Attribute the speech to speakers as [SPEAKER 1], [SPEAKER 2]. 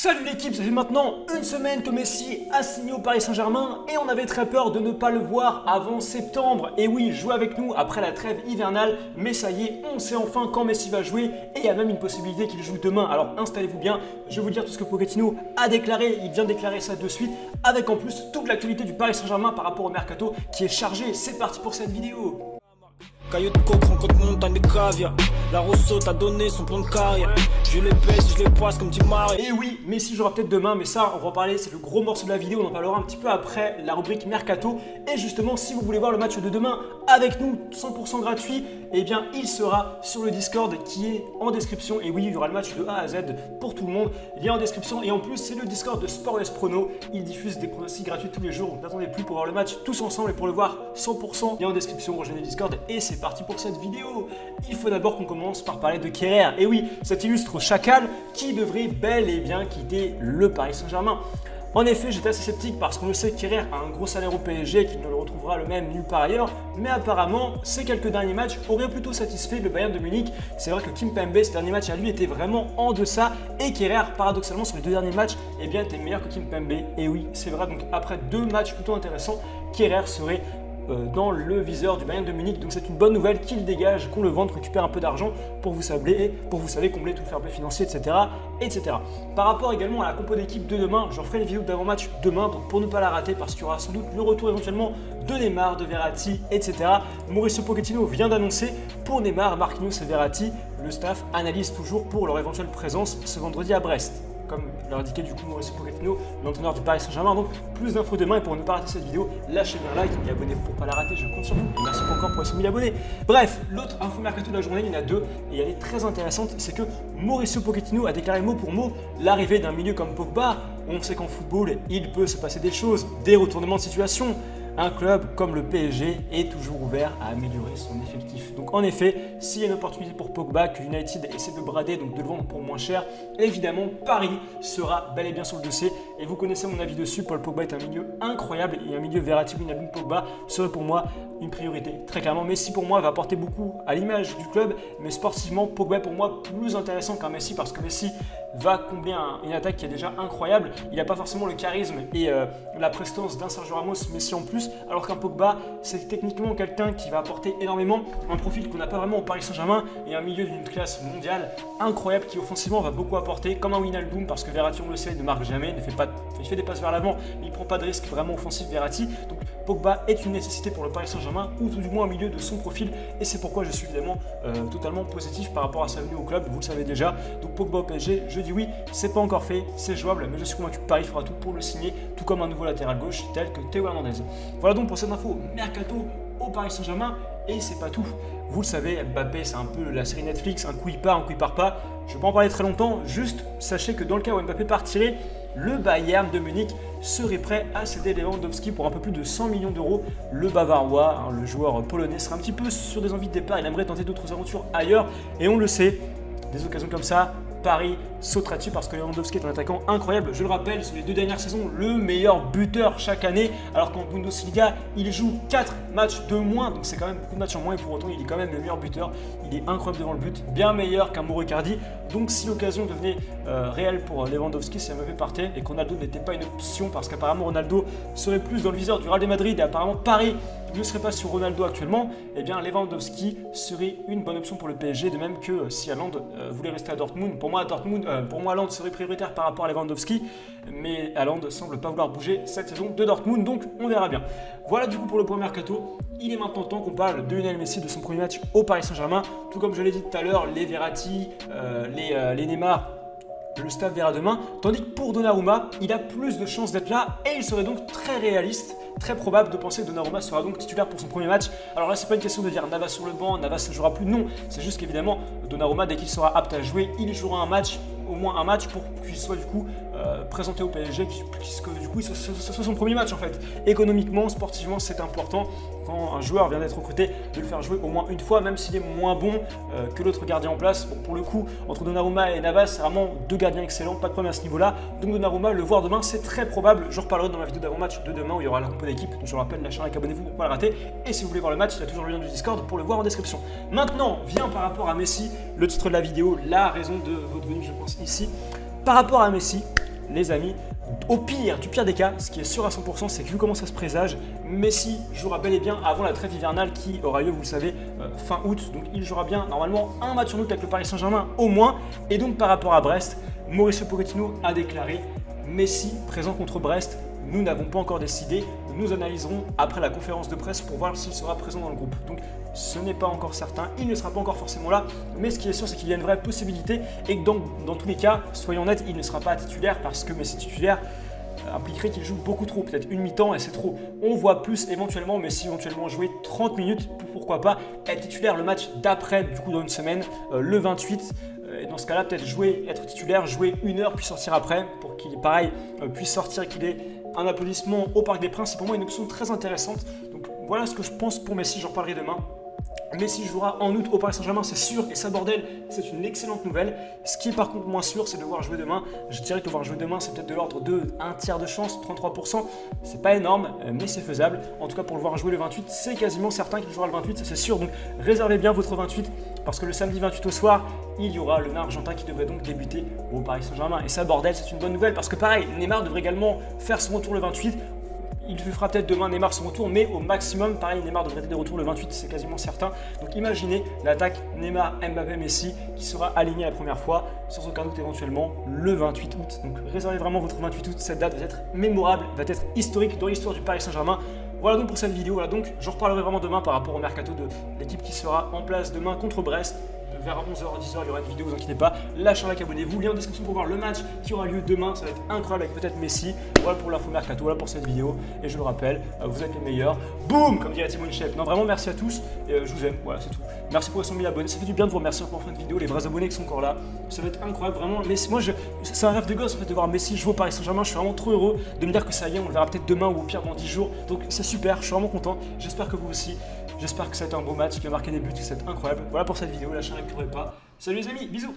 [SPEAKER 1] Salut l'équipe, ça fait maintenant une semaine que Messi a signé au Paris Saint-Germain et on avait très peur de ne pas le voir avant septembre. Et oui, jouer avec nous après la trêve hivernale, mais ça y est, on sait enfin quand Messi va jouer et il y a même une possibilité qu'il joue demain. Alors installez-vous bien, je vais vous dire tout ce que Pochettino a déclaré, il vient de déclarer ça de suite, avec en plus toute l'actualité du Paris Saint-Germain par rapport au Mercato qui est chargé. C'est parti pour cette vidéo.
[SPEAKER 2] Caillou de coke, rencontre montagne de caviar. La Rousseau t'a donné son plan de carrière. Je les pèse, je les poisse comme tu maries.
[SPEAKER 1] Et oui, Messi jouera peut-être demain, mais ça, on va en parler, c'est le gros morceau de la vidéo, on en parlera un petit peu après la rubrique Mercato. Et justement, si vous voulez voir le match de demain avec nous, 100% gratuit, eh bien, il sera sur le Discord qui est en description. Et oui, il y aura le match de A à Z pour tout le monde, il est en description. Et en plus, c'est le Discord de Sportless Prono, il diffuse des pronostics gratuits tous les jours, donc n'attendez plus pour voir le match tous ensemble et pour le voir 100%. Il est en description, rejoignez le Discord et c'est parti pour cette vidéo. Il faut d'abord qu'on commence par parler de Kehrer. Et oui, cet illustre chacal qui devrait bel et bien quitter le Paris Saint-Germain. En effet, j'étais assez sceptique parce qu'on le sait, Kehrer a un gros salaire au PSG et qu'il ne le retrouvera le même nulle part ailleurs. Mais apparemment, ces quelques derniers matchs auraient plutôt satisfait le Bayern de Munich. C'est vrai que Kimpembe, ce dernier match à lui, était vraiment en deçà. Et Kehrer, paradoxalement, sur les deux derniers matchs, eh bien, était meilleur que Kimpembe. Et oui, c'est vrai, donc après deux matchs plutôt intéressants, Kehrer serait dans le viseur du Bayern de Munich, donc c'est une bonne nouvelle qu'il dégage, qu'on le vende, récupère un peu d'argent pour vous savez combler tout le fair play financier, etc., etc. Par rapport également à la compo d'équipe de demain, j'en ferai une vidéo d'avant-match demain, donc pour ne pas la rater, parce qu'il y aura sans doute le retour éventuellement de Neymar, de Verratti, etc. Mauricio Pochettino vient d'annoncer pour Neymar, Marquinhos et Verratti, le staff analyse toujours pour leur éventuelle présence ce vendredi à Brest. Comme l'a indiqué du coup Mauricio Pochettino, l'entraîneur du Paris Saint-Germain. Donc plus d'infos demain et pour ne pas rater cette vidéo, lâchez-moi un like et abonnez-vous pour ne pas la rater, je compte sur vous. Et merci encore pour les 100 000 abonnés. Bref, l'autre info mercato de la journée, il y en a deux et elle est très intéressante, c'est que Mauricio Pochettino a déclaré mot pour mot l'arrivée d'un milieu comme Pogba. On sait qu'en football, il peut se passer des choses, des retournements de situation. Un club comme le PSG est toujours ouvert à améliorer son effectif. Donc en effet, s'il y a une opportunité pour Pogba, que United essaie de brader, donc de le vendre pour moins cher, évidemment Paris sera bel et bien sur le dossier. Et vous connaissez mon avis dessus, Paul Pogba est un milieu incroyable et un milieu Verratti, Wijnaldum, Pogba serait pour moi une priorité, très clairement. Messi pour moi va apporter beaucoup à l'image du club, mais sportivement Pogba est pour moi plus intéressant qu'un Messi parce que Messi va combler une attaque qui est déjà incroyable. Il n'a pas forcément le charisme et la prestance d'un Sergio Ramos, Messi en plus, alors qu'un Pogba, c'est techniquement quelqu'un qui va apporter énormément, un profil qu'on n'a pas vraiment au Paris Saint-Germain et un milieu d'une classe mondiale incroyable qui offensivement va beaucoup apporter, comme un Wijnaldum, parce que Verratti, on le sait, ne marque jamais, il fait des passes vers l'avant, mais il ne prend pas de risque vraiment offensif Verratti. Donc Pogba est une nécessité pour le Paris Saint-Germain, ou tout du moins un milieu de son profil, et c'est pourquoi je suis évidemment totalement positif par rapport à sa venue au club, vous le savez déjà. Donc Pogba au PSG, je dis oui, c'est pas encore fait, c'est jouable, mais je suis convaincu que Paris fera tout pour le signer, tout comme un nouveau latéral gauche tel que Théo Hernandez. Voilà donc pour cette info mercato au Paris Saint-Germain, et c'est pas tout. Vous le savez, Mbappé c'est un peu la série Netflix, un coup il part, un coup il part pas. Je vais pas en parler très longtemps, juste sachez que dans le cas où Mbappé partirait, le Bayern de Munich serait prêt à céder Lewandowski pour un peu plus de 100 millions d'euros. Le Bavarois, le joueur polonais, serait un petit peu sur des envies de départ, il aimerait tenter d'autres aventures ailleurs, et on le sait, des occasions comme ça, Paris sautera dessus parce que Lewandowski est un attaquant incroyable. Je le rappelle, sur les deux dernières saisons, le meilleur buteur chaque année, alors qu'en Bundesliga, il joue 4 matchs de moins, donc c'est quand même beaucoup de matchs en moins et pour autant, il est quand même le meilleur buteur. Il est incroyable devant le but, bien meilleur qu'un Mauro Icardi. Donc si l'occasion devenait réelle pour Lewandowski, si Mbappé partait et que Ronaldo n'était pas une option parce qu'apparemment Ronaldo serait plus dans le viseur du Real de Madrid et apparemment Paris ne serait pas sur Ronaldo actuellement, eh bien Lewandowski serait une bonne option pour le PSG, de même que si Haaland voulait rester à Dortmund. Pour moi, Haaland serait prioritaire par rapport à Lewandowski, mais Haaland semble pas vouloir bouger cette saison de Dortmund, donc on verra bien. Voilà du coup pour le point mercato. Il est maintenant temps qu'on parle de Lionel Messi, de son premier match au Paris Saint-Germain. Tout comme je l'ai dit tout à l'heure, les Verratti, les Neymar, le staff verra demain, tandis que pour Donnarumma, il a plus de chances d'être là et il serait donc très réaliste, très probable de penser que Donnarumma sera donc titulaire pour son premier match. Alors là, c'est pas une question de dire Navas sur le banc, Navas ne jouera plus, non, c'est juste qu'évidemment, Donnarumma, dès qu'il sera apte à jouer, il jouera un match, au moins un match pour qu'il soit du coup présenté au PSG, puisque du coup ce soit son premier match en fait. Économiquement, sportivement, c'est important quand un joueur vient d'être recruté de le faire jouer au moins une fois, même s'il est moins bon que l'autre gardien en place. Bon, pour le coup, entre Donnarumma et Navas, c'est vraiment deux gardiens excellents, pas de problème à ce niveau-là. Donc Donnarumma, le voir demain, c'est très probable. Je reparlerai dans ma vidéo d'avant-match de demain où il y aura la compo d'équipe. Donc je le rappelle, lâchez un like, abonnez-vous pour ne pas le rater. Et si vous voulez voir le match, il y a toujours le lien du Discord pour le voir en description. Maintenant, vient par rapport à Messi, le titre de la vidéo, la raison de votre venue, je pense, ici. Par rapport à Messi, les amis, au pire, du pire des cas, ce qui est sûr à 100%, c'est que vu comment ça se présage, Messi jouera bel et bien avant la trêve hivernale qui aura lieu, vous le savez, fin août. Donc il jouera bien normalement un match en août avec le Paris Saint-Germain au moins. Et donc par rapport à Brest, Mauricio Pochettino a déclaré Messi présent contre Brest. Nous n'avons pas encore décidé, nous analyserons après la conférence de presse pour voir s'il sera présent dans le groupe. Donc ce n'est pas encore certain, il ne sera pas encore forcément là, mais ce qui est sûr c'est qu'il y a une vraie possibilité et que dans tous les cas, soyons honnêtes, il ne sera pas titulaire parce que Messi titulaire impliquerait qu'il joue beaucoup trop, peut-être une mi-temps et c'est trop. On voit plus éventuellement Messi éventuellement jouer 30 minutes, pourquoi pas être titulaire le match d'après, du coup dans une semaine, le 28. Et dans ce cas-là, peut-être être titulaire, jouer 1 heure puis sortir après pour qu'il puisse sortir, qu'il ait un applaudissement au Parc des Princes. C'est pour moi une option très intéressante. Donc voilà ce que je pense pour Messi, j'en reparlerai demain. Messi jouera en août au Paris Saint-Germain, c'est sûr, et ça bordel, c'est une excellente nouvelle. Ce qui est par contre moins sûr, c'est de le voir jouer demain. Je dirais que le voir jouer demain, c'est peut-être de l'ordre de 1 tiers de chance, 33%. C'est pas énorme, mais c'est faisable. En tout cas, pour le voir jouer le 28, c'est quasiment certain qu'il jouera le 28, ça c'est sûr. Donc réservez bien votre 28, parce que le samedi 28 au soir, il y aura le Neymar argentin qui devrait donc débuter au Paris Saint-Germain. Et ça, bordel, c'est une bonne nouvelle, parce que pareil, Neymar devrait également faire son retour le 28. Il fera peut-être demain Neymar son retour, mais au maximum, pareil, Neymar devrait être de retour le 28, c'est quasiment certain. Donc imaginez l'attaque Neymar, Mbappé, Messi qui sera alignée la première fois, sans aucun doute éventuellement le 28 août. Donc réservez vraiment votre 28 août, cette date va être mémorable, va être historique dans l'histoire du Paris Saint-Germain. Voilà donc pour cette vidéo, voilà donc j'en reparlerai vraiment demain par rapport au mercato de l'équipe qui sera en place demain contre Brest. Vers 11h, 10h, il y aura une vidéo, vous inquiétez pas. Lâchez un like, abonnez-vous. Lien en description pour voir le match qui aura lieu demain. Ça va être incroyable avec peut-être Messi. Voilà pour l'info mercato, voilà pour cette vidéo. Et je le rappelle, vous êtes les meilleurs. Boum, comme dirait Timon Chef. Non, vraiment, merci à tous. Et je vous aime. Voilà, c'est tout. Merci pour les 100 000 abonnés. Ça fait du bien de vous remercier encore en fin de vidéo. Les vrais abonnés qui sont encore là. Ça va être incroyable, vraiment. Mais moi, c'est un rêve de gosse en fait de voir Messi jouer au Paris Saint-Germain. Je suis vraiment trop heureux de me dire que ça y est, on le verra peut-être demain ou au pire dans 10 jours. Donc c'est super, je suis vraiment content. J'espère que vous aussi. J'espère que ça a été un beau match, qu'il a marqué des buts, que c'est incroyable. Voilà pour cette vidéo. Lâchez un like, ne pas. Salut les amis, bisous.